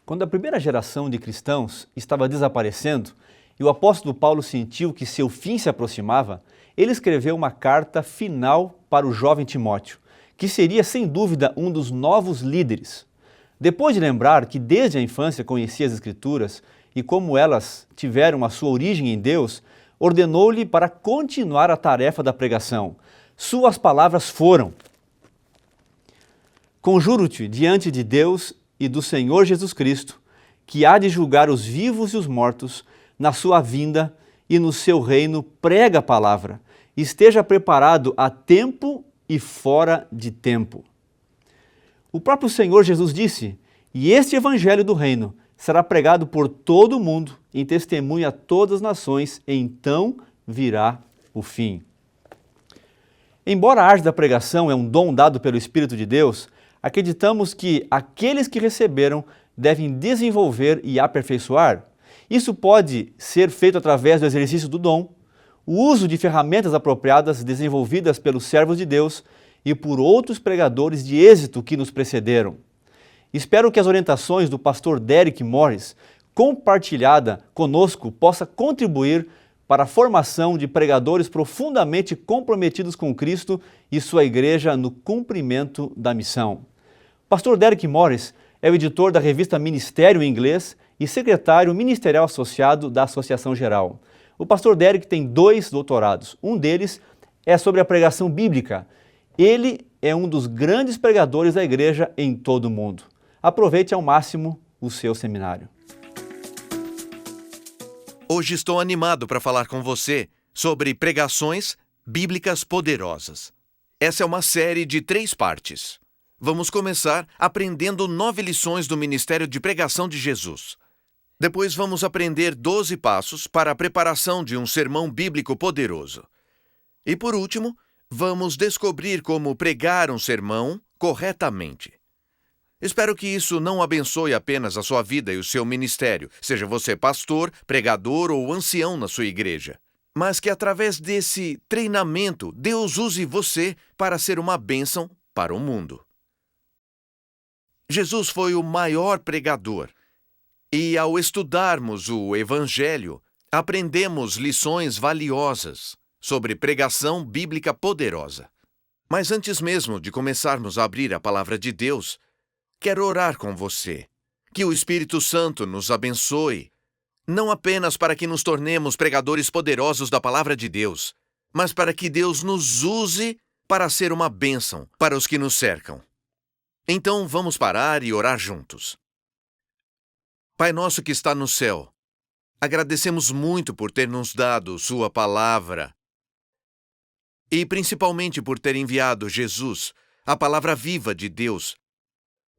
Quando a primeira geração de cristãos estava desaparecendo e o apóstolo Paulo sentiu que seu fim se aproximava, ele escreveu uma carta final para o jovem Timóteo, que seria sem dúvida um dos novos líderes. Depois de lembrar que desde a infância conhecia as Escrituras e como elas tiveram a sua origem em Deus, ordenou-lhe para continuar a tarefa da pregação. Suas palavras foram: conjuro-te diante de Deus e do Senhor Jesus Cristo, que há de julgar os vivos e os mortos, na sua vinda e no seu reino, prega a palavra. Esteja preparado a tempo e fora de tempo. O próprio Senhor Jesus disse: e este evangelho do reino será pregado por todo o mundo, em testemunho a todas as nações, e então virá o fim. Embora a arte da pregação é um dom dado pelo Espírito de Deus, acreditamos que aqueles que receberam devem desenvolver e aperfeiçoar. Isso pode ser feito através do exercício do dom, o uso de ferramentas apropriadas desenvolvidas pelos servos de Deus e por outros pregadores de êxito que nos precederam. Espero que as orientações do pastor Derek Morris, compartilhada conosco, possa contribuir para a formação de pregadores profundamente comprometidos com Cristo e sua igreja no cumprimento da missão. Pastor Derek Morris é o editor da revista Ministério em Inglês e secretário ministerial associado da Associação Geral. O pastor Derek tem 2 doutorados. Um deles é sobre a pregação bíblica. Ele é um dos grandes pregadores da igreja em todo o mundo. Aproveite ao máximo o seu seminário. Hoje estou animado para falar com você sobre pregações bíblicas poderosas. Essa é uma série de 3 partes. Vamos começar aprendendo 9 lições do Ministério de Pregação de Jesus. Depois vamos aprender 12 passos para a preparação de um sermão bíblico poderoso. E por último, vamos descobrir como pregar um sermão corretamente. Espero que isso não abençoe apenas a sua vida e o seu ministério, seja você pastor, pregador ou ancião na sua igreja, mas que através desse treinamento Deus use você para ser uma bênção para o mundo. Jesus foi o maior pregador e, ao estudarmos o Evangelho, aprendemos lições valiosas sobre pregação bíblica poderosa. Mas antes mesmo de começarmos a abrir a palavra de Deus, quero orar com você, que o Espírito Santo nos abençoe, não apenas para que nos tornemos pregadores poderosos da palavra de Deus, mas para que Deus nos use para ser uma bênção para os que nos cercam. Então vamos parar e orar juntos. Pai nosso que está no céu, agradecemos muito por ter nos dado sua palavra e principalmente por ter enviado Jesus, a palavra viva de Deus,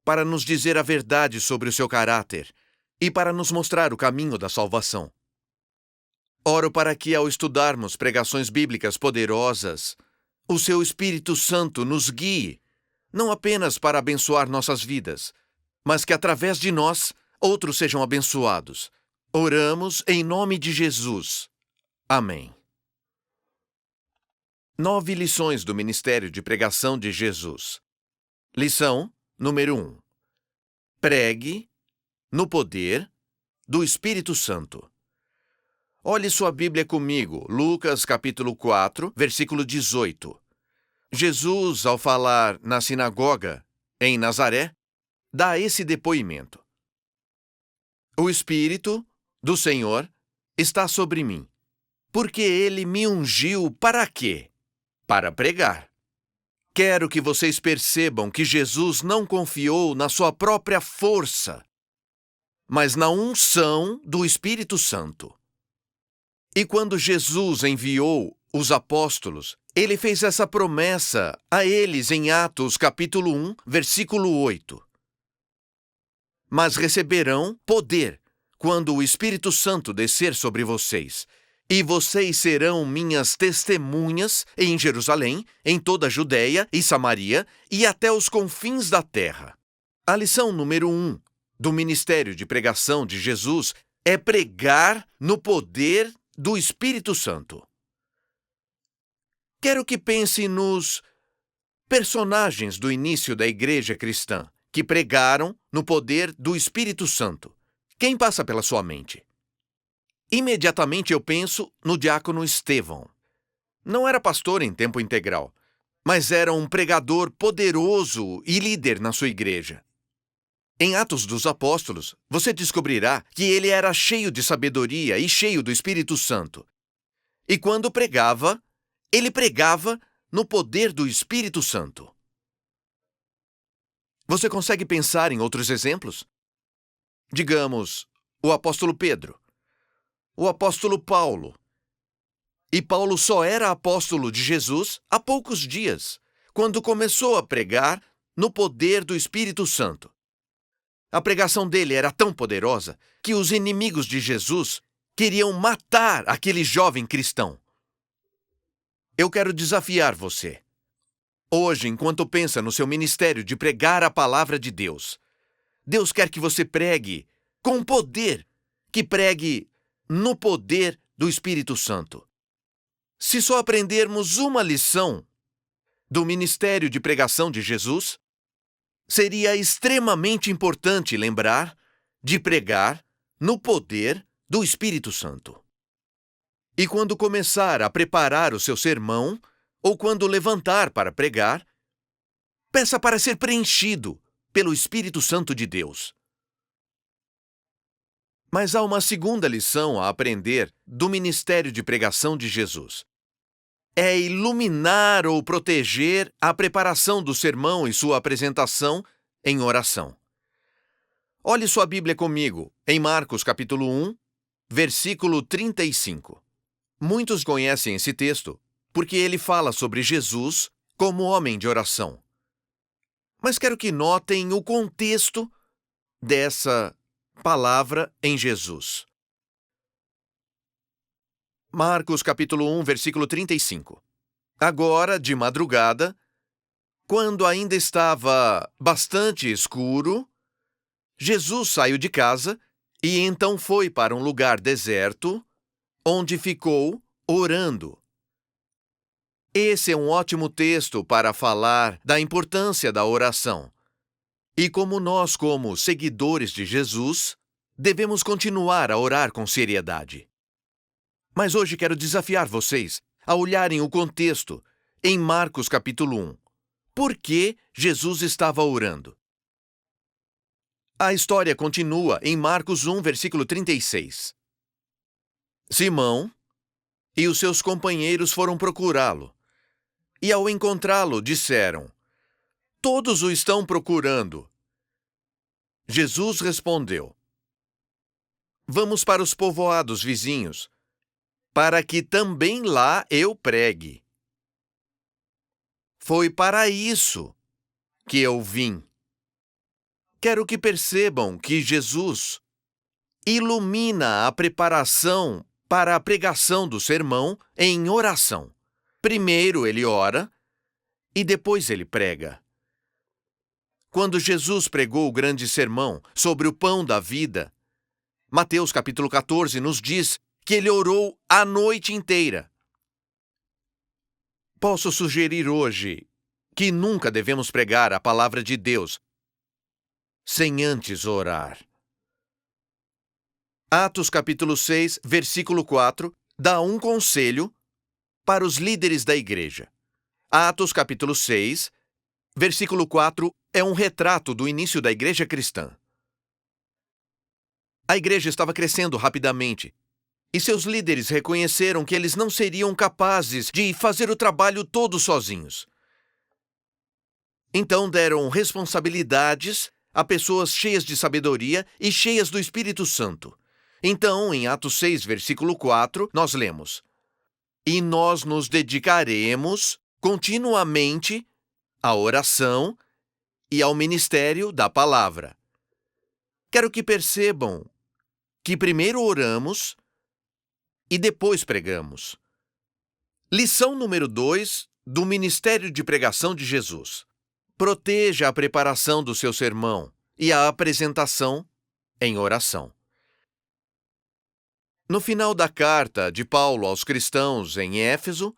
para nos dizer a verdade sobre o seu caráter e para nos mostrar o caminho da salvação. Oro para que, ao estudarmos pregações bíblicas poderosas, o seu Espírito Santo nos guie, não apenas para abençoar nossas vidas, mas que através de nós, outros sejam abençoados. Oramos em nome de Jesus. Amém. 9 lições do Ministério de Pregação de Jesus. Lição número 1. Pregue no poder do Espírito Santo. Olhe sua Bíblia comigo, Lucas capítulo 4, versículo 18. Jesus, ao falar na sinagoga, em Nazaré, dá esse depoimento. O Espírito do Senhor está sobre mim, porque Ele me ungiu para quê? Para pregar. Quero que vocês percebam que Jesus não confiou na sua própria força, mas na unção do Espírito Santo. E quando Jesus enviou os apóstolos, ele fez essa promessa a eles em Atos capítulo 1, versículo 8. Mas receberão poder quando o Espírito Santo descer sobre vocês, e vocês serão minhas testemunhas em Jerusalém, em toda a Judéia e Samaria e até os confins da terra. A lição número 1 do Ministério de Pregação de Jesus é pregar no poder do Espírito Santo. Quero que pense nos personagens do início da igreja cristã, que pregaram no poder do Espírito Santo. Quem passa pela sua mente? Imediatamente eu penso no diácono Estevão. Não era pastor em tempo integral, mas era um pregador poderoso e líder na sua igreja. Em Atos dos Apóstolos, você descobrirá que ele era cheio de sabedoria e cheio do Espírito Santo. E quando pregava, ele pregava no poder do Espírito Santo. Você consegue pensar em outros exemplos? Digamos, o apóstolo Pedro, o apóstolo Paulo. E Paulo só era apóstolo de Jesus há poucos dias, quando começou a pregar no poder do Espírito Santo. A pregação dele era tão poderosa que os inimigos de Jesus queriam matar aquele jovem cristão. Eu quero desafiar você. Hoje, enquanto pensa no seu ministério de pregar a palavra de Deus, Deus quer que você pregue com poder, que pregue no poder do Espírito Santo. Se só aprendermos uma lição do ministério de pregação de Jesus, seria extremamente importante lembrar de pregar no poder do Espírito Santo. E quando começar a preparar o seu sermão, ou quando levantar para pregar, peça para ser preenchido pelo Espírito Santo de Deus. Mas há uma segunda lição a aprender do ministério de pregação de Jesus. É iluminar ou proteger a preparação do sermão e sua apresentação em oração. Olhe sua Bíblia comigo, em Marcos capítulo 1, versículo 35. Muitos conhecem esse texto porque ele fala sobre Jesus como homem de oração. Mas quero que notem o contexto dessa palavra em Jesus. Marcos capítulo 1, versículo 35. Agora, de madrugada, quando ainda estava bastante escuro, Jesus saiu de casa e então foi para um lugar deserto, onde ficou orando. Esse é um ótimo texto para falar da importância da oração. E como nós, como seguidores de Jesus, devemos continuar a orar com seriedade. Mas hoje quero desafiar vocês a olharem o contexto em Marcos capítulo 1. Por que Jesus estava orando? A história continua em Marcos 1, versículo 36. Simão e os seus companheiros foram procurá-lo. E ao encontrá-lo, disseram: "Todos o estão procurando." Jesus respondeu: "Vamos para os povoados vizinhos, para que também lá eu pregue. Foi para isso que eu vim." Quero que percebam que Jesus ilumina a preparação para a pregação do sermão em oração. Primeiro ele ora e depois ele prega. Quando Jesus pregou o grande sermão sobre o pão da vida, Mateus capítulo 14 nos diz que ele orou a noite inteira. Posso sugerir hoje que nunca devemos pregar a palavra de Deus sem antes orar. Atos capítulo 6, versículo 4, dá um conselho para os líderes da igreja. Atos capítulo 6, versículo 4, é um retrato do início da igreja cristã. A igreja estava crescendo rapidamente, e seus líderes reconheceram que eles não seriam capazes de fazer o trabalho todo sozinhos. Então deram responsabilidades a pessoas cheias de sabedoria e cheias do Espírito Santo. Então, em Atos 6, versículo 4, nós lemos: "E nós nos dedicaremos continuamente à oração e ao ministério da palavra." Quero que percebam que primeiro oramos e depois pregamos. Lição número 2 do Ministério de Pregação de Jesus. Proteja a preparação do seu sermão e a apresentação em oração. No final da carta de Paulo aos cristãos em Éfeso,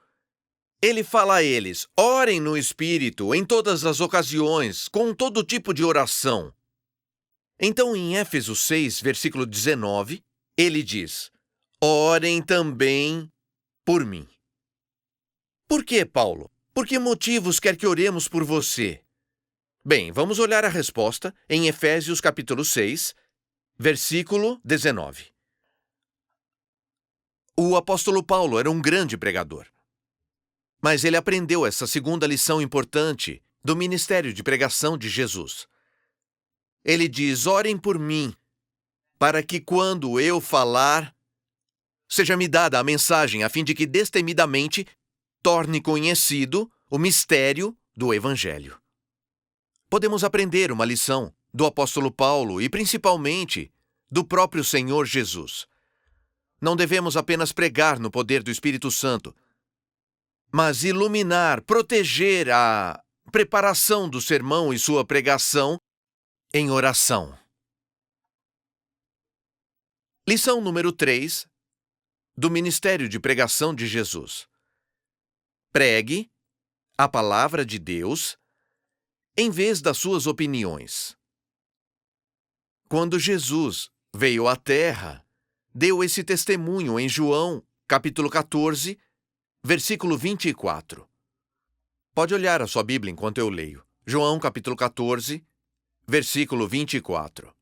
Ele fala a eles: orem no Espírito em todas as ocasiões, com todo tipo de oração. Então, em Éfesos 6, versículo 19, ele diz: orem também por mim. Por que, Paulo? Por que motivos quer que oremos por você? Bem, vamos olhar a resposta em Efésios capítulo 6, versículo 19. O apóstolo Paulo era um grande pregador. Mas ele aprendeu essa segunda lição importante do ministério de pregação de Jesus. Ele diz: orem por mim, para que quando eu falar, seja-me dada a mensagem a fim de que destemidamente torne conhecido o mistério do Evangelho. Podemos aprender uma lição do apóstolo Paulo e, principalmente, do próprio Senhor Jesus. Não devemos apenas pregar no poder do Espírito Santo, mas iluminar, proteger a preparação do sermão e sua pregação em oração. Lição número 3 do Ministério de Pregação de Jesus. Pregue a palavra de Deus em vez das suas opiniões. Quando Jesus veio à Terra, deu esse testemunho em João, capítulo 14, versículo 24. Pode olhar a sua Bíblia enquanto eu leio. João, capítulo 14, versículo 24.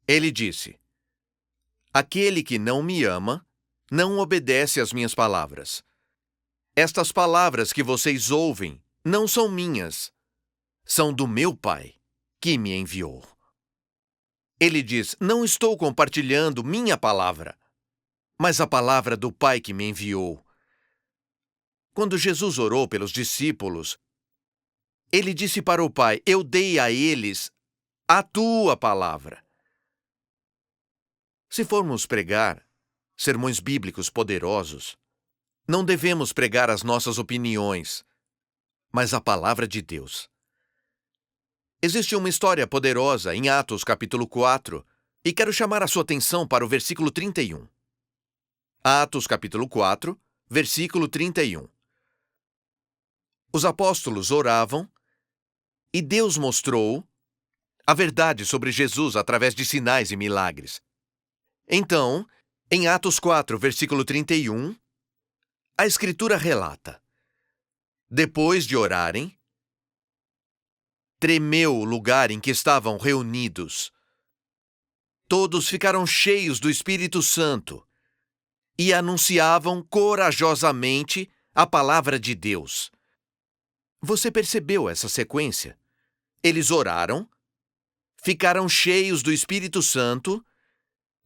Ele disse: aquele que não me ama, não obedece às minhas palavras. Estas palavras que vocês ouvem não são minhas, são do meu Pai, que me enviou. Ele diz: não estou compartilhando minha palavra, mas a palavra do Pai que me enviou. Quando Jesus orou pelos discípulos, ele disse para o Pai: eu dei a eles a tua palavra. Se formos pregar sermões bíblicos poderosos, não devemos pregar as nossas opiniões, mas a palavra de Deus. Existe uma história poderosa em Atos capítulo 4, e quero chamar a sua atenção para o versículo 31. Atos capítulo 4, versículo 31. Os apóstolos oravam e Deus mostrou a verdade sobre Jesus através de sinais e milagres. Então, em Atos 4, versículo 31, a Escritura relata: depois de orarem, tremeu o lugar em que estavam reunidos. Todos ficaram cheios do Espírito Santo e anunciavam corajosamente a palavra de Deus. Você percebeu essa sequência? Eles oraram, ficaram cheios do Espírito Santo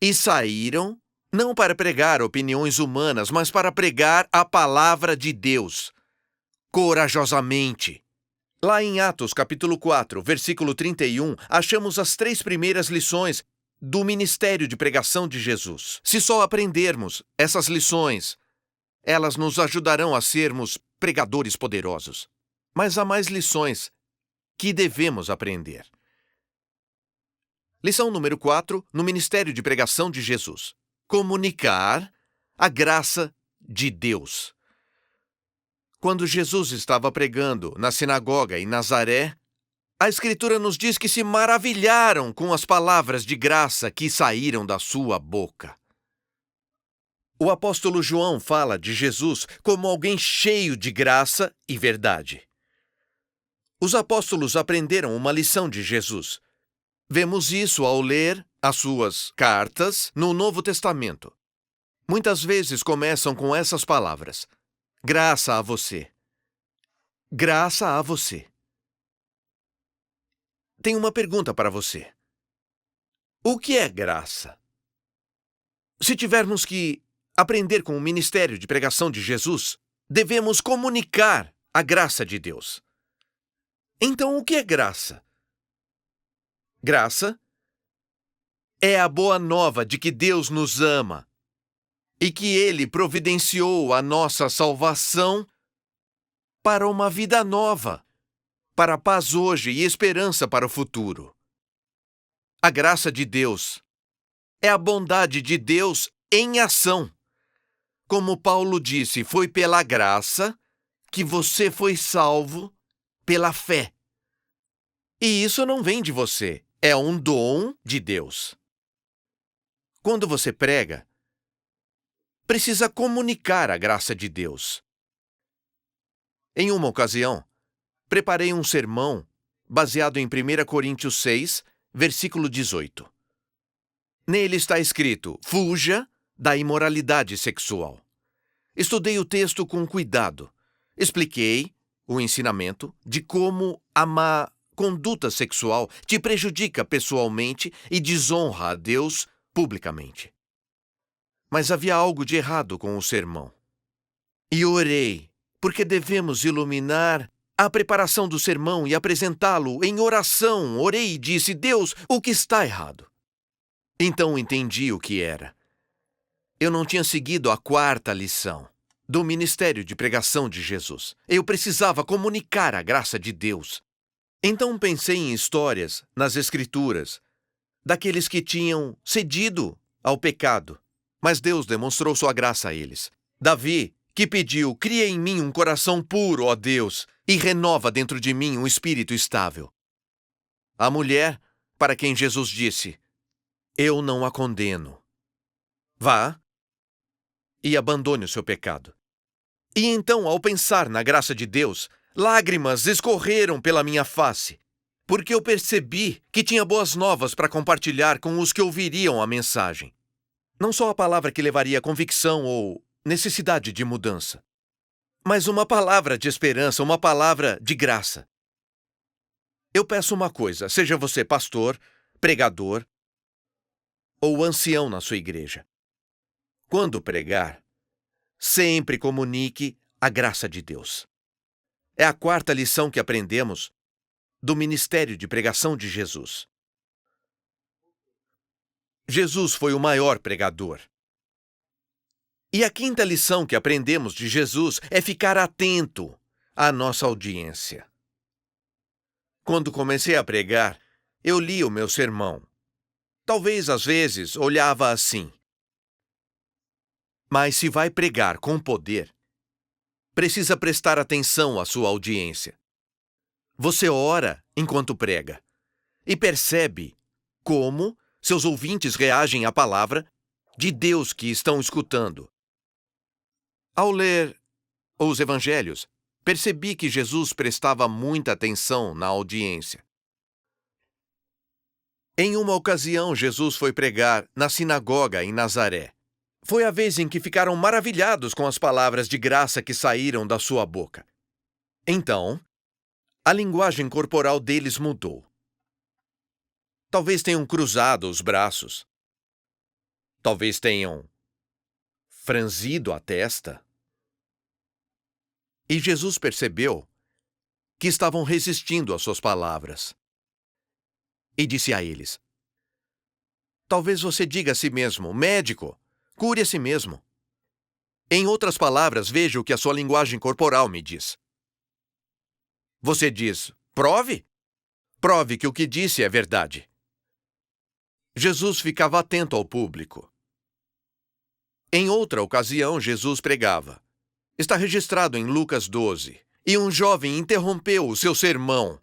e saíram, não para pregar opiniões humanas, mas para pregar a palavra de Deus, corajosamente. Lá em Atos capítulo 4, versículo 31, achamos as 3 primeiras lições do ministério de pregação de Jesus. Se só aprendermos essas lições, elas nos ajudarão a sermos pregadores poderosos. Mas há mais lições que devemos aprender. Lição número 4, no ministério de pregação de Jesus. Comunicar a graça de Deus. Quando Jesus estava pregando na sinagoga em Nazaré, a Escritura nos diz que se maravilharam com as palavras de graça que saíram da sua boca. O apóstolo João fala de Jesus como alguém cheio de graça e verdade. Os apóstolos aprenderam uma lição de Jesus. Vemos isso ao ler as suas cartas no Novo Testamento. Muitas vezes começam com essas palavras: graça a você. Graça a você. Tenho uma pergunta para você. O que é graça? Se tivermos que aprender com o ministério de pregação de Jesus, devemos comunicar a graça de Deus. Então, o que é graça? Graça é a boa nova de que Deus nos ama e que Ele providenciou a nossa salvação para uma vida nova, para a paz hoje e esperança para o futuro. A graça de Deus é a bondade de Deus em ação. Como Paulo disse, foi pela graça que você foi salvo pela fé. E isso não vem de você, é um dom de Deus. Quando você prega, precisa comunicar a graça de Deus. Em uma ocasião, preparei um sermão baseado em 1 Coríntios 6, versículo 18. Nele está escrito: fuja da imoralidade sexual. Estudei o texto com cuidado. Expliquei o ensinamento de como a má conduta sexual te prejudica pessoalmente e desonra a Deus publicamente. Mas havia algo de errado com o sermão. E orei, porque devemos iluminar a preparação do sermão e apresentá-lo em oração. Orei e disse: Deus, o que está errado? Então entendi o que era. Eu não tinha seguido a 4ª lição do ministério de pregação de Jesus. Eu precisava comunicar a graça de Deus. Então pensei em histórias nas Escrituras daqueles que tinham cedido ao pecado, mas Deus demonstrou sua graça a eles. Davi, que pediu: cria em mim um coração puro, ó Deus, e renova dentro de mim um espírito estável. A mulher, para quem Jesus disse: eu não a condeno. Vá e abandone o seu pecado. E então, ao pensar na graça de Deus, lágrimas escorreram pela minha face, porque eu percebi que tinha boas novas para compartilhar com os que ouviriam a mensagem. Não só a palavra que levaria a convicção ou necessidade de mudança, mas uma palavra de esperança, uma palavra de graça. Eu peço uma coisa: seja você pastor, pregador ou ancião na sua igreja. Quando pregar, sempre comunique a graça de Deus. É a 4ª lição que aprendemos do ministério de pregação de Jesus. Jesus foi o maior pregador. E a 5ª lição que aprendemos de Jesus é ficar atento à nossa audiência. Quando comecei a pregar, eu li o meu sermão. Talvez, às vezes, olhava assim. Mas se vai pregar com poder, precisa prestar atenção à sua audiência. Você ora enquanto prega e percebe como seus ouvintes reagem à palavra de Deus que estão escutando. Ao ler os evangelhos, percebi que Jesus prestava muita atenção na audiência. Em uma ocasião, Jesus foi pregar na sinagoga em Nazaré. Foi a vez em que ficaram maravilhados com as palavras de graça que saíram da sua boca. Então, a linguagem corporal deles mudou. Talvez tenham cruzado os braços. Talvez tenham franzido a testa. E Jesus percebeu que estavam resistindo às suas palavras. E disse a eles: talvez você diga a si mesmo: médico, cure a si mesmo. Em outras palavras, veja o que a sua linguagem corporal me diz. Você diz: prove? Prove que o que disse é verdade. Jesus ficava atento ao público. Em outra ocasião, Jesus pregava. Está registrado em Lucas 12. E um jovem interrompeu o seu sermão.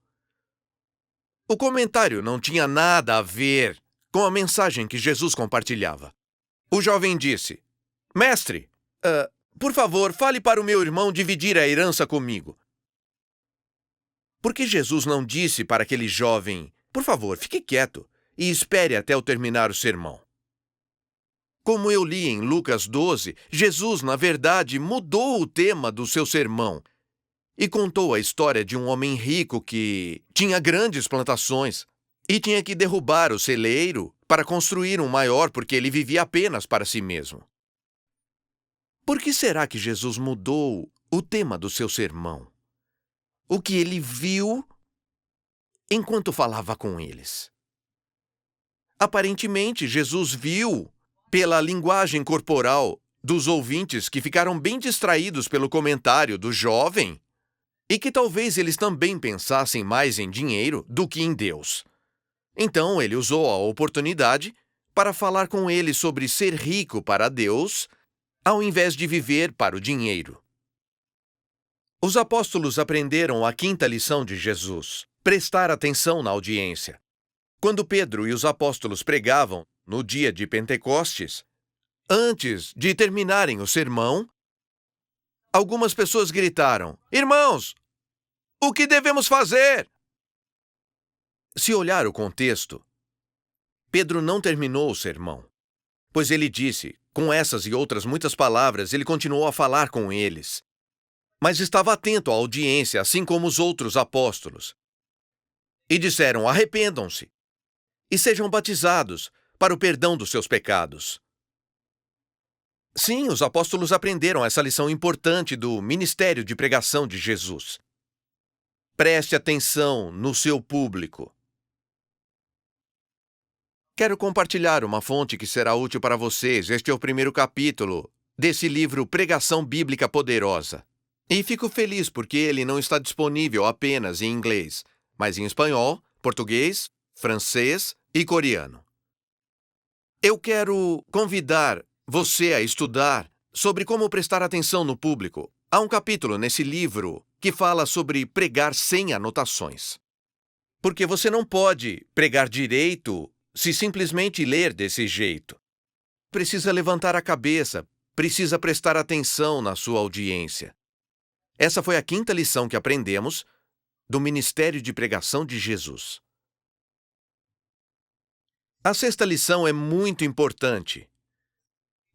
O comentário não tinha nada a ver com a mensagem que Jesus compartilhava. O jovem disse: mestre, por favor, fale para o meu irmão dividir a herança comigo. Por que Jesus não disse para aquele jovem: por favor, fique quieto e espere até eu terminar o sermão? Como eu li em Lucas 12, Jesus, na verdade, mudou o tema do seu sermão e contou a história de um homem rico que tinha grandes plantações e tinha que derrubar o celeiro para construir um maior porque ele vivia apenas para si mesmo. Por que será que Jesus mudou o tema do seu sermão? O que ele viu enquanto falava com eles? Aparentemente, Jesus viu pela linguagem corporal dos ouvintes que ficaram bem distraídos pelo comentário do jovem e que talvez eles também pensassem mais em dinheiro do que em Deus. Então, ele usou a oportunidade para falar com eles sobre ser rico para Deus ao invés de viver para o dinheiro. Os apóstolos aprenderam a quinta lição de Jesus: prestar atenção na audiência. Quando Pedro e os apóstolos pregavam no dia de Pentecostes, antes de terminarem o sermão, algumas pessoas gritaram: "Irmãos, o que devemos fazer?" Se olhar o contexto, Pedro não terminou o sermão, pois ele disse, com essas e outras muitas palavras, ele continuou a falar com eles, mas estava atento à audiência, assim como os outros apóstolos. E disseram: "Arrependam-se e sejam batizados para o perdão dos seus pecados." Sim, os apóstolos aprenderam essa lição importante do ministério de pregação de Jesus. Preste atenção no seu público. Quero compartilhar uma fonte que será útil para vocês. Este é o primeiro capítulo desse livro Pregação Bíblica Poderosa. E fico feliz porque ele não está disponível apenas em inglês, mas em espanhol, português, francês e coreano. Eu quero convidar você a estudar sobre como prestar atenção no público. Há um capítulo nesse livro que fala sobre pregar sem anotações. Porque você não pode pregar direito se simplesmente ler desse jeito. Precisa levantar a cabeça, precisa prestar atenção na sua audiência. Essa foi a quinta lição que aprendemos do ministério de pregação de Jesus. A sexta lição é muito importante.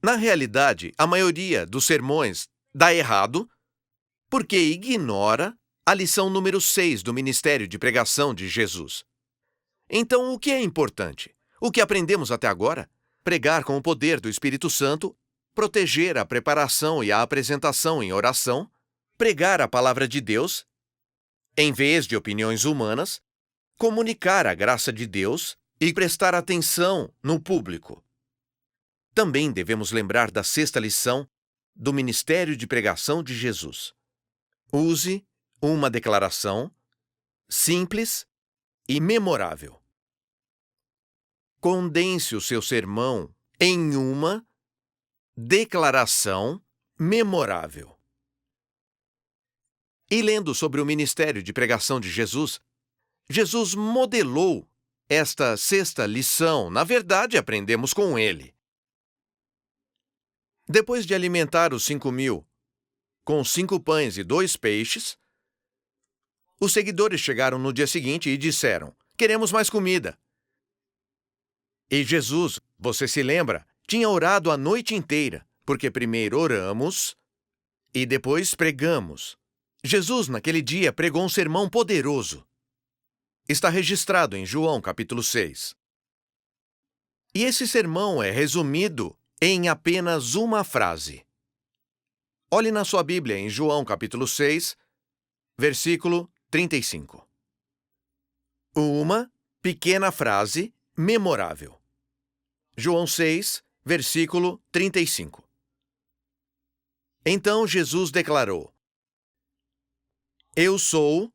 Na realidade, a maioria dos sermões dá errado porque ignora a lição número 6 do ministério de pregação de Jesus. Então, o que é importante? O que aprendemos até agora? Pregar com o poder do Espírito Santo, proteger a preparação e a apresentação em oração, pregar a palavra de Deus, em vez de opiniões humanas, comunicar a graça de Deus e prestar atenção no público. Também devemos lembrar da sexta lição do ministério de pregação de Jesus. Use uma declaração simples e memorável. Condense o seu sermão em uma declaração memorável. E lendo sobre o ministério de pregação de Jesus, Jesus modelou esta sexta lição. Na verdade, aprendemos com ele. Depois de alimentar os 5.000 com 5 pães e 2 peixes, os seguidores chegaram no dia seguinte e disseram: "Queremos mais comida." E Jesus, você se lembra, tinha orado a noite inteira, porque primeiro oramos e depois pregamos. Jesus, naquele dia, pregou um sermão poderoso. Está registrado em João, capítulo 6. E esse sermão é resumido em apenas uma frase. Olhe na sua Bíblia em João, capítulo 6, versículo 35. Uma pequena frase memorável. João 6, versículo 35. Então Jesus declarou: "Eu sou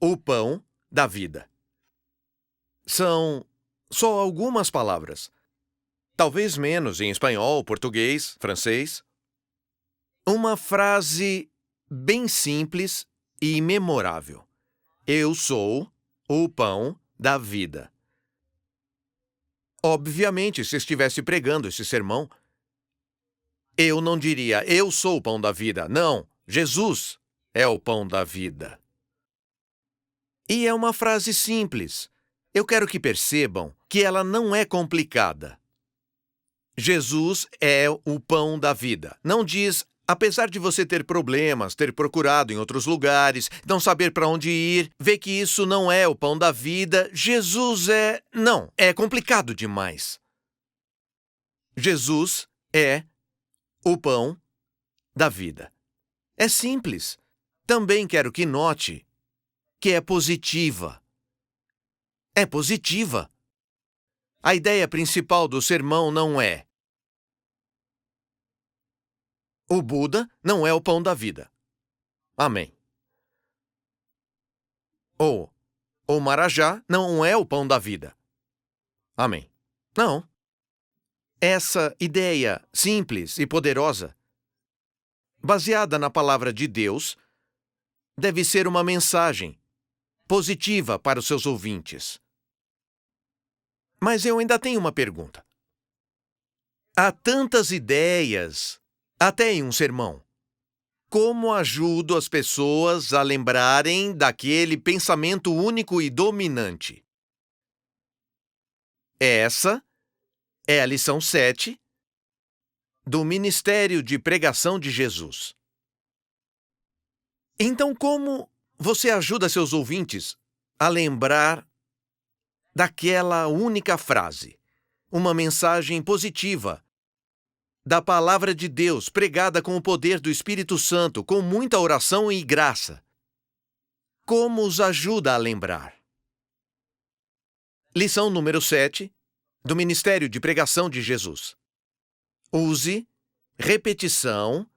o pão da vida." São só algumas palavras. Talvez menos em espanhol, português, francês. Uma frase bem simples e memorável. Eu sou o pão da vida. Obviamente, se estivesse pregando esse sermão, eu não diria: "Eu sou o pão da vida." Não, Jesus é o pão da vida. E é uma frase simples. Eu quero que percebam que ela não é complicada. Jesus é o pão da vida. Não diz: apesar de você ter problemas, ter procurado em outros lugares, não saber para onde ir, ver que isso não é o pão da vida, Jesus é... Não, é complicado demais. Jesus é o pão da vida. É simples. Também quero que note que é positiva. É positiva. A ideia principal do sermão não é: o Buda não é o pão da vida. Amém. Ou o Marajá não é o pão da vida. Amém. Não. Essa ideia simples e poderosa baseada na palavra de Deus, deve ser uma mensagem positiva para os seus ouvintes. Mas eu ainda tenho uma pergunta. Há tantas ideias, até em um sermão. Como ajudo as pessoas a lembrarem daquele pensamento único e dominante? Essa é a lição 7 do Ministério de Pregação de Jesus. Então, como você ajuda seus ouvintes a lembrar daquela única frase, uma mensagem positiva da palavra de Deus pregada com o poder do Espírito Santo, com muita oração e graça? Como os ajuda a lembrar? Lição número 7 do Ministério de Pregação de Jesus. Use repetição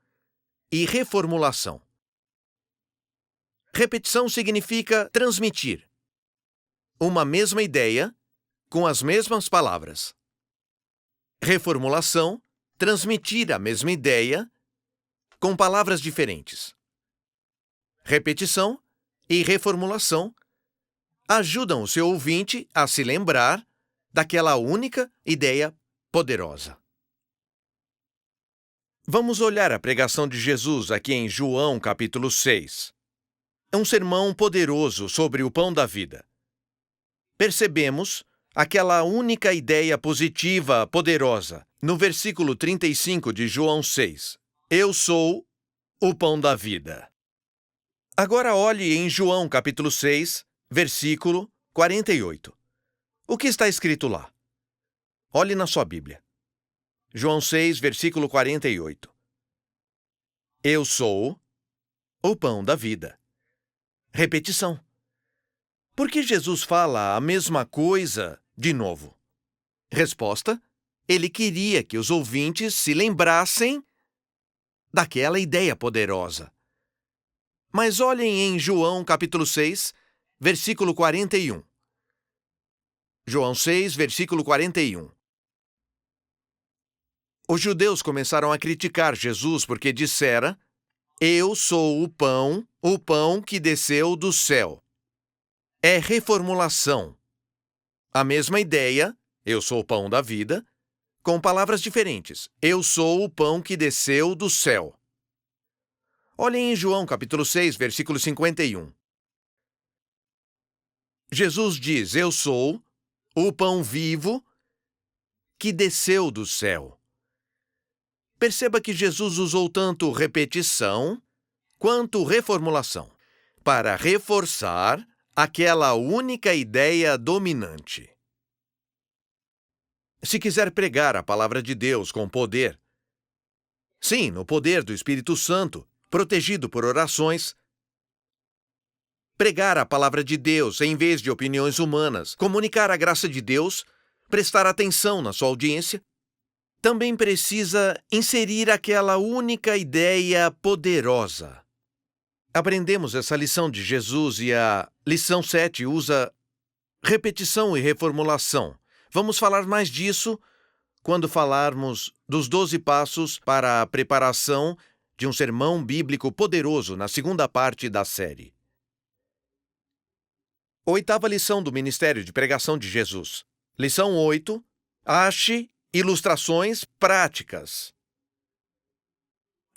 e reformulação. Repetição significa transmitir uma mesma ideia com as mesmas palavras. Reformulação, transmitir a mesma ideia com palavras diferentes. Repetição e reformulação ajudam o seu ouvinte a se lembrar daquela única ideia poderosa. Vamos olhar a pregação de Jesus aqui em João capítulo 6. É um sermão poderoso sobre o pão da vida. Percebemos aquela única ideia positiva, poderosa, no versículo 35 de João 6. Eu sou o pão da vida. Agora olhe em João capítulo 6, versículo 48. O que está escrito lá? Olhe na sua Bíblia. João 6, versículo 48. Eu sou o pão da vida. Repetição. Por que Jesus fala a mesma coisa de novo? Resposta: ele queria que os ouvintes se lembrassem daquela ideia poderosa. Mas olhem em João capítulo 6, versículo 41. João 6, versículo 41. Os judeus começaram a criticar Jesus porque dissera: eu sou o pão que desceu do céu. É reformulação. A mesma ideia, eu sou o pão da vida, com palavras diferentes. Eu sou o pão que desceu do céu. Olhem em João capítulo 6, versículo 51. Jesus diz: eu sou o pão vivo que desceu do céu. Perceba que Jesus usou tanto repetição quanto reformulação para reforçar aquela única ideia dominante. Se quiser pregar a palavra de Deus com poder, sim, no poder do Espírito Santo, protegido por orações, pregar a palavra de Deus em vez de opiniões humanas, comunicar a graça de Deus, prestar atenção na sua audiência, também precisa inserir aquela única ideia poderosa. Aprendemos essa lição de Jesus e a lição 7 usa repetição e reformulação. Vamos falar mais disso quando falarmos dos 12 passos para a preparação de um sermão bíblico poderoso na segunda parte da série. Oitava lição do Ministério de Pregação de Jesus. Lição 8. Ache ilustrações práticas.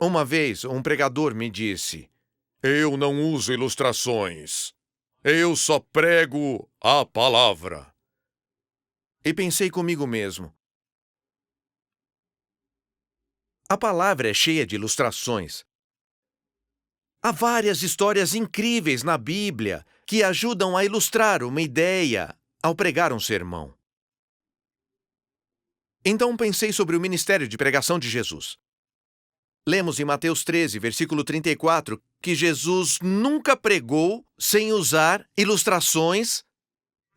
Uma vez, um pregador me disse: eu não uso ilustrações. Eu só prego a palavra. E pensei comigo mesmo: a palavra é cheia de ilustrações. Há várias histórias incríveis na Bíblia que ajudam a ilustrar uma ideia ao pregar um sermão. Então pensei sobre o ministério de pregação de Jesus. Lemos em Mateus 13, versículo 34, que Jesus nunca pregou sem usar ilustrações,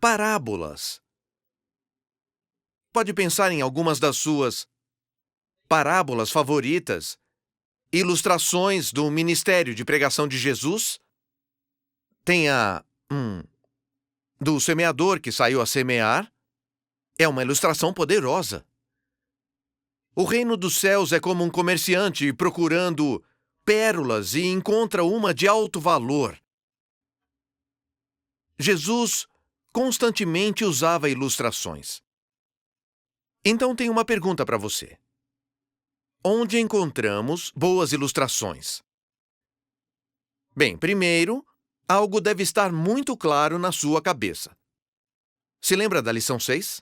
parábolas. Pode pensar em algumas das suas parábolas favoritas, ilustrações do ministério de pregação de Jesus? Tem a do semeador que saiu a semear. É uma ilustração poderosa. O reino dos céus é como um comerciante procurando pérolas e encontra uma de alto valor. Jesus constantemente usava ilustrações. Então tenho uma pergunta para você. Onde encontramos boas ilustrações? Bem, primeiro, algo deve estar muito claro na sua cabeça. Se lembra da lição 6?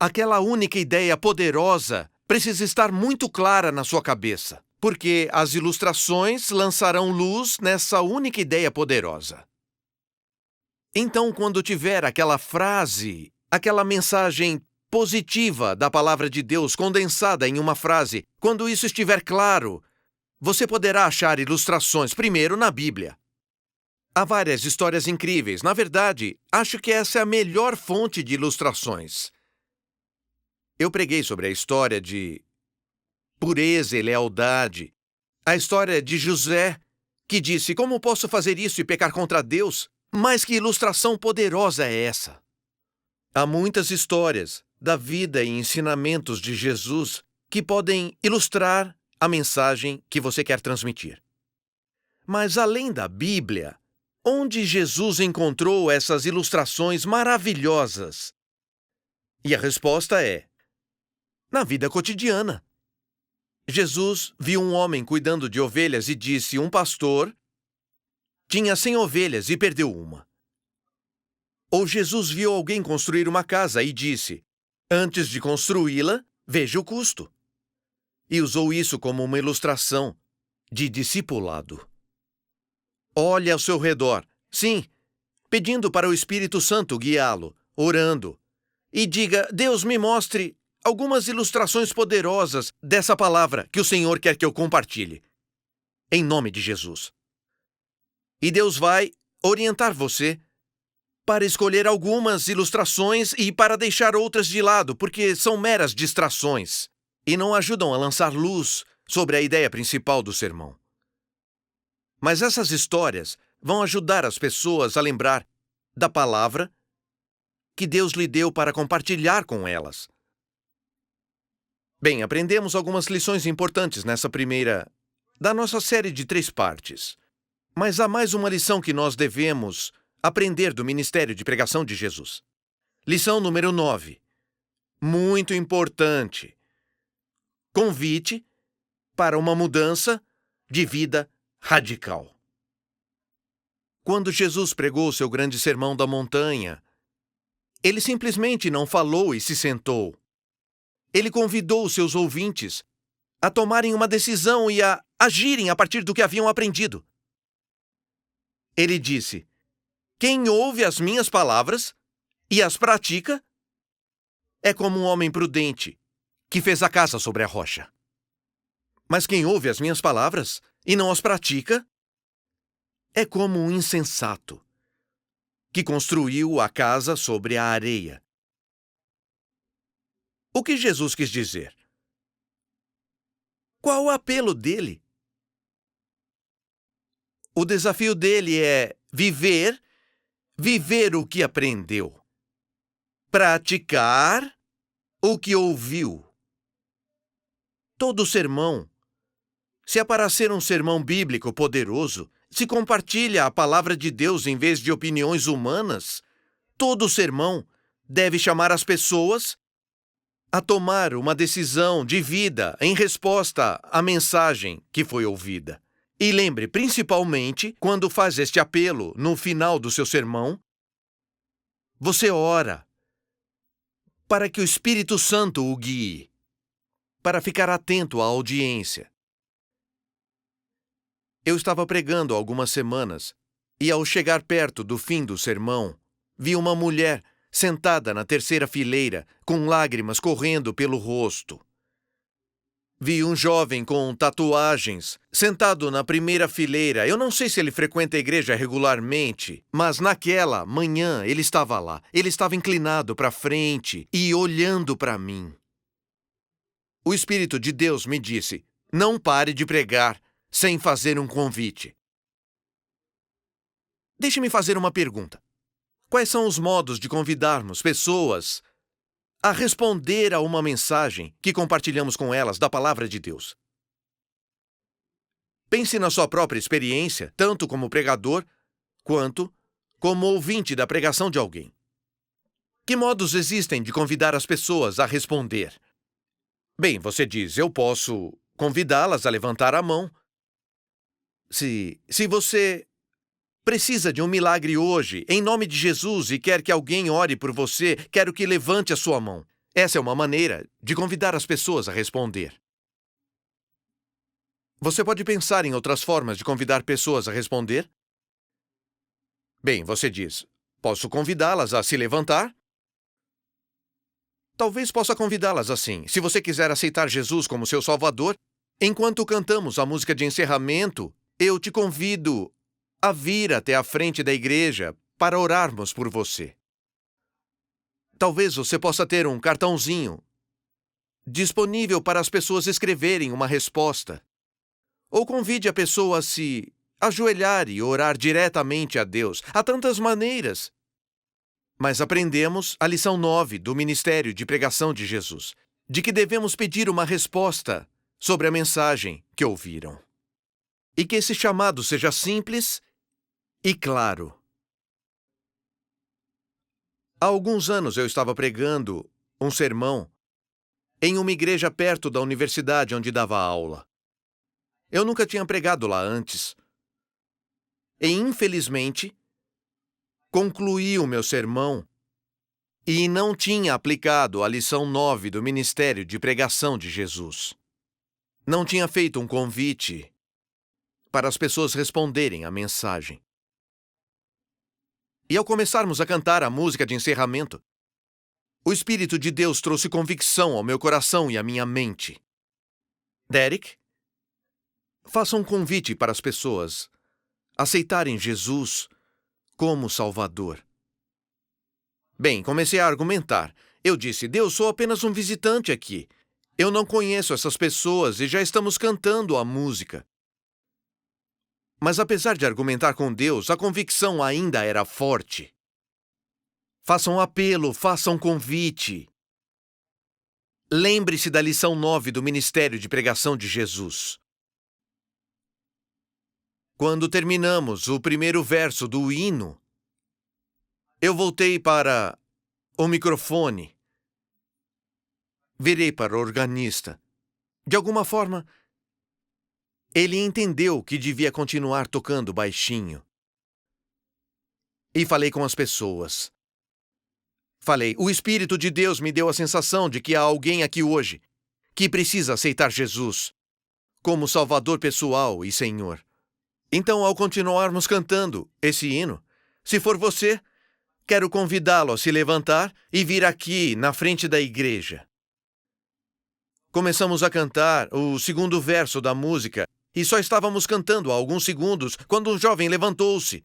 Aquela única ideia poderosa precisa estar muito clara na sua cabeça, porque as ilustrações lançarão luz nessa única ideia poderosa. Então, quando tiver aquela frase, aquela mensagem positiva da palavra de Deus condensada em uma frase, quando isso estiver claro, você poderá achar ilustrações primeiro na Bíblia. Há várias histórias incríveis. Na verdade, acho que essa é a melhor fonte de ilustrações. Eu preguei sobre a história de pureza e lealdade, a história de José, que disse: como posso fazer isso e pecar contra Deus? Mas que ilustração poderosa é essa? Há muitas histórias da vida e ensinamentos de Jesus que podem ilustrar a mensagem que você quer transmitir. Mas além da Bíblia, onde Jesus encontrou essas ilustrações maravilhosas? E a resposta é: na vida cotidiana. Jesus viu um homem cuidando de ovelhas e disse: um pastor tinha 100 ovelhas e perdeu uma. Ou Jesus viu alguém construir uma casa e disse: antes de construí-la, veja o custo. E usou isso como uma ilustração de discipulado. Olhe ao seu redor, sim, pedindo para o Espírito Santo guiá-lo, orando, e diga: Deus, me mostre algumas ilustrações poderosas dessa palavra que o Senhor quer que eu compartilhe. Em nome de Jesus. E Deus vai orientar você para escolher algumas ilustrações e para deixar outras de lado, porque são meras distrações e não ajudam a lançar luz sobre a ideia principal do sermão. Mas essas histórias vão ajudar as pessoas a lembrar da palavra que Deus lhe deu para compartilhar com elas. Bem, aprendemos algumas lições importantes nessa primeira da nossa série de 3 partes. Mas há mais uma lição que nós devemos aprender do ministério de pregação de Jesus. Lição número 9. Muito importante. Convite para uma mudança de vida radical. Quando Jesus pregou seu grande sermão da montanha, ele simplesmente não falou e se sentou. Ele convidou os seus ouvintes a tomarem uma decisão e a agirem a partir do que haviam aprendido. Ele disse: quem ouve as minhas palavras e as pratica é como um homem prudente que fez a casa sobre a rocha. Mas quem ouve as minhas palavras e não as pratica é como um insensato que construiu a casa sobre a areia. O que Jesus quis dizer? Qual o apelo dele? O desafio dele é viver o que aprendeu, praticar o que ouviu. Todo sermão, se é para ser um sermão bíblico poderoso, se compartilha a palavra de Deus em vez de opiniões humanas, todo sermão deve chamar as pessoas a tomar uma decisão de vida em resposta à mensagem que foi ouvida. E lembre, principalmente, quando faz este apelo no final do seu sermão, você ora para que o Espírito Santo o guie, para ficar atento à audiência. Eu estava pregando há algumas semanas e, ao chegar perto do fim do sermão, vi uma mulher sentada na 3ª fileira, com lágrimas correndo pelo rosto. Vi um jovem com tatuagens sentado na 1ª fileira. Eu não sei se ele frequenta a igreja regularmente, mas naquela manhã ele estava lá. Ele estava inclinado para frente e olhando para mim. O Espírito de Deus me disse: não pare de pregar sem fazer um convite. Deixe-me fazer uma pergunta. Quais são os modos de convidarmos pessoas a responder a uma mensagem que compartilhamos com elas da palavra de Deus? Pense na sua própria experiência, tanto como pregador, quanto como ouvinte da pregação de alguém. Que modos existem de convidar as pessoas a responder? Bem, você diz, eu posso convidá-las a levantar a mão. Se você precisa de um milagre hoje, em nome de Jesus, e quer que alguém ore por você, quero que levante a sua mão. Essa é uma maneira de convidar as pessoas a responder. Você pode pensar em outras formas de convidar pessoas a responder? Bem, você diz, posso convidá-las a se levantar? Talvez possa convidá-las assim. Se você quiser aceitar Jesus como seu Salvador, enquanto cantamos a música de encerramento, eu te convido a vir até a frente da igreja para orarmos por você. Talvez você possa ter um cartãozinho disponível para as pessoas escreverem uma resposta. Ou convide a pessoa a se ajoelhar e orar diretamente a Deus. Há tantas maneiras. Mas aprendemos a lição 9 do Ministério de Pregação de Jesus, de que devemos pedir uma resposta sobre a mensagem que ouviram. E que esse chamado seja simples e claro. Há alguns anos eu estava pregando um sermão em uma igreja perto da universidade onde dava aula. Eu nunca tinha pregado lá antes. E, infelizmente, concluí o meu sermão e não tinha aplicado a lição 9 do Ministério de Pregação de Jesus. Não tinha feito um convite para as pessoas responderem à mensagem. E ao começarmos a cantar a música de encerramento, o Espírito de Deus trouxe convicção ao meu coração e à minha mente. Derek, faça um convite para as pessoas aceitarem Jesus como Salvador. Bem, comecei a argumentar. Eu disse, Deus, sou apenas um visitante aqui. Eu não conheço essas pessoas e já estamos cantando a música. Mas apesar de argumentar com Deus, a convicção ainda era forte. Faça um apelo, faça um convite. Lembre-se da lição 9 do Ministério de Pregação de Jesus. Quando terminamos o primeiro verso do hino, eu voltei para o microfone. Virei para o organista. De alguma forma, ele entendeu que devia continuar tocando baixinho. E falei com as pessoas. Falei, o Espírito de Deus me deu a sensação de que há alguém aqui hoje que precisa aceitar Jesus como Salvador pessoal e Senhor. Então, ao continuarmos cantando esse hino, se for você, quero convidá-lo a se levantar e vir aqui na frente da igreja. Começamos a cantar o segundo verso da música e só estávamos cantando há alguns segundos quando um jovem levantou-se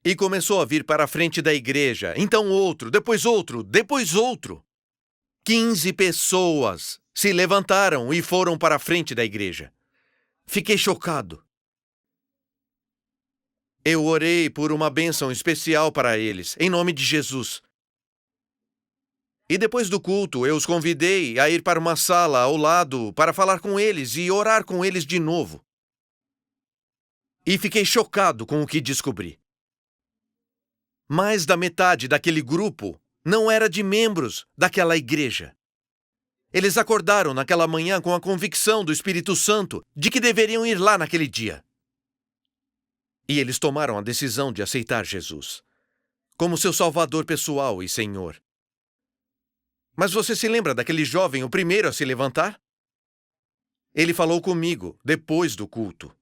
e começou a vir para a frente da igreja. Então outro, depois outro, depois outro. 15 pessoas se levantaram e foram para a frente da igreja. Fiquei chocado. Eu orei por uma bênção especial para eles, em nome de Jesus. E depois do culto, eu os convidei a ir para uma sala ao lado para falar com eles e orar com eles de novo. E fiquei chocado com o que descobri. Mais da metade daquele grupo não era de membros daquela igreja. Eles acordaram naquela manhã com a convicção do Espírito Santo de que deveriam ir lá naquele dia. E eles tomaram a decisão de aceitar Jesus como seu Salvador pessoal e Senhor. Mas você se lembra daquele jovem, o primeiro a se levantar? Ele falou comigo depois do culto.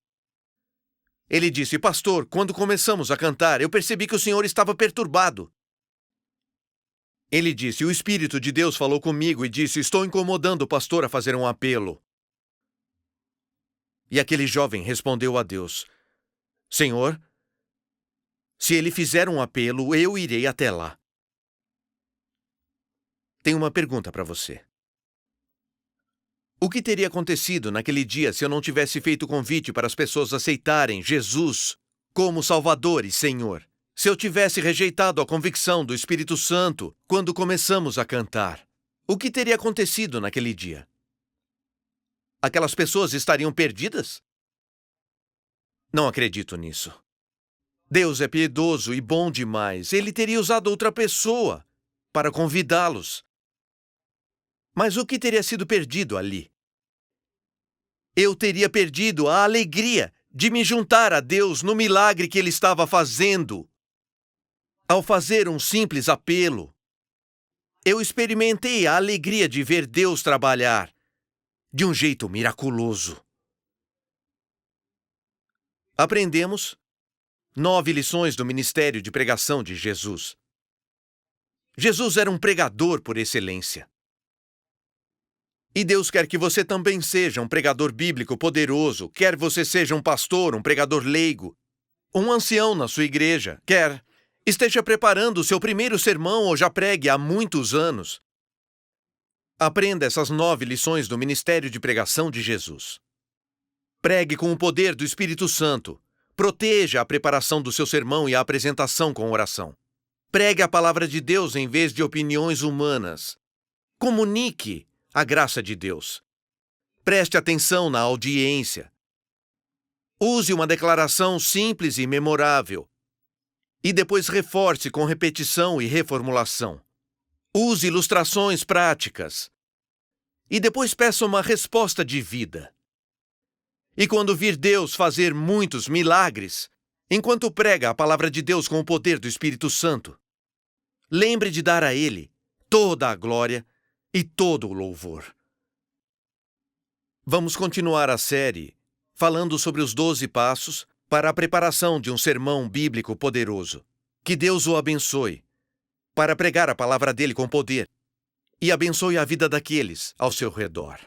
Ele disse, pastor, quando começamos a cantar, eu percebi que o senhor estava perturbado. Ele disse, o Espírito de Deus falou comigo e disse, estou incomodando o pastor a fazer um apelo. E aquele jovem respondeu a Deus, Senhor, se ele fizer um apelo, eu irei até lá. Tenho uma pergunta para você. O que teria acontecido naquele dia se eu não tivesse feito o convite para as pessoas aceitarem Jesus como Salvador e Senhor? Se eu tivesse rejeitado a convicção do Espírito Santo quando começamos a cantar, o que teria acontecido naquele dia? Aquelas pessoas estariam perdidas? Não acredito nisso. Deus é piedoso e bom demais. Ele teria usado outra pessoa para convidá-los. Mas o que teria sido perdido ali? Eu teria perdido a alegria de me juntar a Deus no milagre que Ele estava fazendo. Ao fazer um simples apelo, eu experimentei a alegria de ver Deus trabalhar de um jeito miraculoso. Aprendemos 9 lições do ministério de pregação de Jesus. Jesus era um pregador por excelência. E Deus quer que você também seja um pregador bíblico poderoso, quer você seja um pastor, um pregador leigo, um ancião na sua igreja, quer esteja preparando o seu primeiro sermão ou já pregue há muitos anos. Aprenda essas 9 lições do ministério de pregação de Jesus. Pregue com o poder do Espírito Santo. Proteja a preparação do seu sermão e a apresentação com oração. Pregue a palavra de Deus em vez de opiniões humanas. Comunique a graça de Deus. Preste atenção na audiência. Use uma declaração simples e memorável. E depois reforce com repetição e reformulação. Use ilustrações práticas. E depois peça uma resposta de vida. E quando vir Deus fazer muitos milagres, enquanto prega a palavra de Deus com o poder do Espírito Santo, lembre de dar a Ele toda a glória e todo o louvor. Vamos continuar a série falando sobre os 12 passos para a preparação de um sermão bíblico poderoso. Que Deus o abençoe para pregar a palavra dele com poder e abençoe a vida daqueles ao seu redor.